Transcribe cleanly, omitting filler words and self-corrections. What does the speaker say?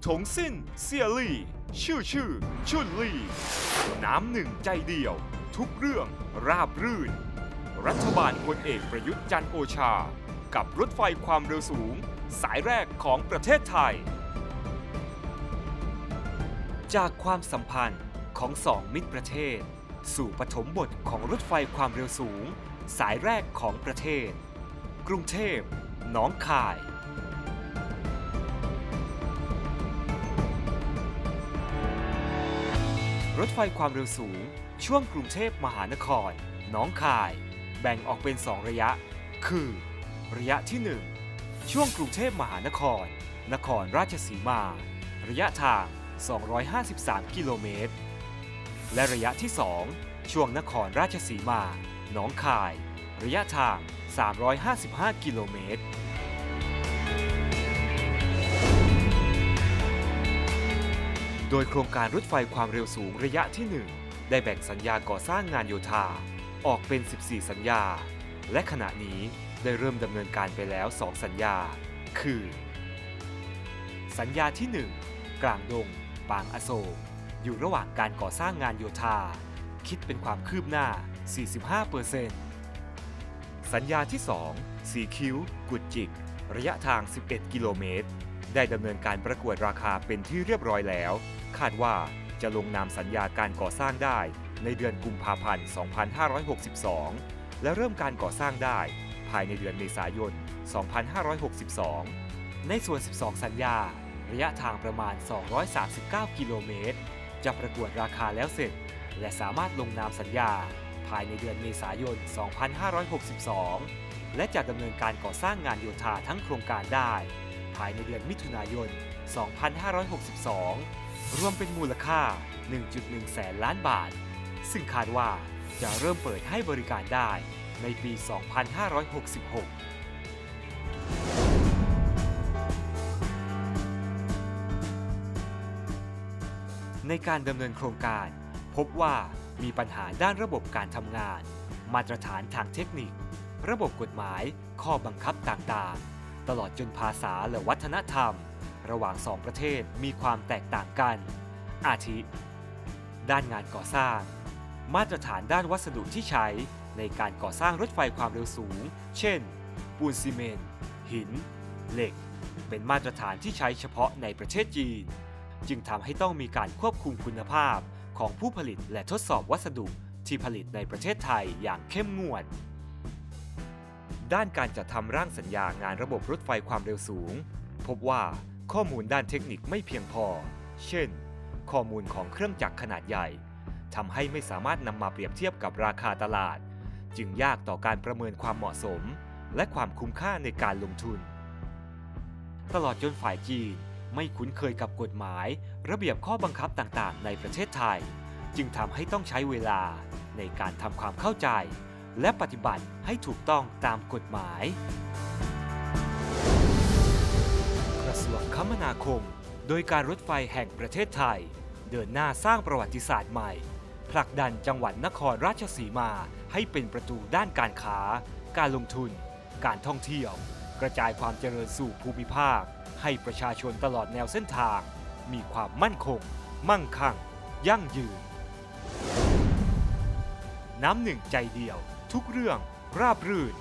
ถงสิ้นเซียลี่ชื่อชุนลี่น้ำหนึ่งใจเดียวทุกเรื่องราบรื่นรัฐบาลพลเอกประยุทธ์จันทร์โอชากับรถไฟความเร็วสูงสายแรกของประเทศไทยจากความสัมพันธ์ของสองมิตรประเทศสู่ปฐมบทของรถไฟความเร็วสูงสายแรกของประเทศกรุงเทพหนองคายรถไฟความเร็วสูงช่วงกรุงเทพมหานครหนองคายแบ่งออกเป็น2ระยะคือระยะที่1ช่วงกรุงเทพมหานครนครราชสีมาระยะทาง253กิโลเมตรและระยะที่2ช่วงนครราชสีมาหนองคายระยะทาง355กิโลเมตรโดยโครงการรถไฟความเร็วสูงระยะที่1ได้แบ่งสัญญาก่อสร้างงานโยธาออกเป็น14สัญญาและขณะนี้ได้เริ่มดำเนินการไปแล้ว2สัญญาคือสัญญาที่1กลางดงปางอโศกอยู่ระหว่างการก่อสร้างงานโยธาคิดเป็นความคืบหน้า 45% สัญญาที่2สีคิ้วกุดจิกระยะทาง11กิโลเมตรได้ดำเนินการประกวดราคาเป็นที่เรียบร้อยแล้วคาดว่าจะลงนามสัญญาการก่อสร้างได้ในเดือนกุมภาพันธ์ 2562 และเริ่มการก่อสร้างได้ภายในเดือนเมษายน 2562 ในส่วน 12 สัญญาระยะทางประมาณ 239 กิโลเมตรจะประกวดราคาแล้วเสร็จและสามารถลงนามสัญญาภายในเดือนเมษายน 2562 และจะดำเนินการก่อสร้างงานโยธาทั้งโครงการได้ภายในเดือนมิถุนายน 2562 รวมเป็นมูลค่า 1.1 แสนล้านบาทซึ่งคาดว่าจะเริ่มเปิดให้บริการได้ในปี 2566 ในการดำเนินโครงการพบว่ามีปัญหาด้านระบบการทำงานมาตรฐานทางเทคนิคระบบกฎหมายข้อบังคับต่างๆตลอดจนภาษาและวัฒนธรรมระหว่างสองประเทศมีความแตกต่างกันอาทิด้านงานก่อสร้างมาตรฐานด้านวัสดุที่ใช้ในการก่อสร้างรถไฟความเร็วสูงเช่นปูนซีเมนต์หินเหล็กเป็นมาตรฐานที่ใช้เฉพาะในประเทศจีนจึงทำให้ต้องมีการควบคุมคุณภาพของผู้ผลิตและทดสอบวัสดุที่ผลิตในประเทศไทยอย่างเข้มงวดด้านการจัดทำร่างสัญญางานระบบรถไฟความเร็วสูงพบว่าข้อมูลด้านเทคนิคไม่เพียงพอเช่นข้อมูลของเครื่องจักรขนาดใหญ่ทำให้ไม่สามารถนำมาเปรียบเทียบกับราคาตลาดจึงยากต่อการประเมินความเหมาะสมและความคุ้มค่าในการลงทุนตลอดจนฝ่ายจีนไม่คุ้นเคยกับกฎหมายระเบียบข้อบังคับต่างๆในประเทศไทยจึงทำให้ต้องใช้เวลาในการทำความเข้าใจและปฏิบัติให้ถูกต้องตามกฎหมายกระทรวงคมนาคมโดยการรถไฟแห่งประเทศไทยเดินหน้าสร้างประวัติศาสตร์ใหม่ผลักดันจังหวัดนครราชสีมาให้เป็นประตูด้านการค้าการลงทุนการท่องเที่ยวกระจายความเจริญสู่ภูมิภาคให้ประชาชนตลอดแนวเส้นทางมีความมั่นคงมั่งคั่งยั่งยืนน้ำหนึ่งใจเดียวทุกเรื่องราบรื่น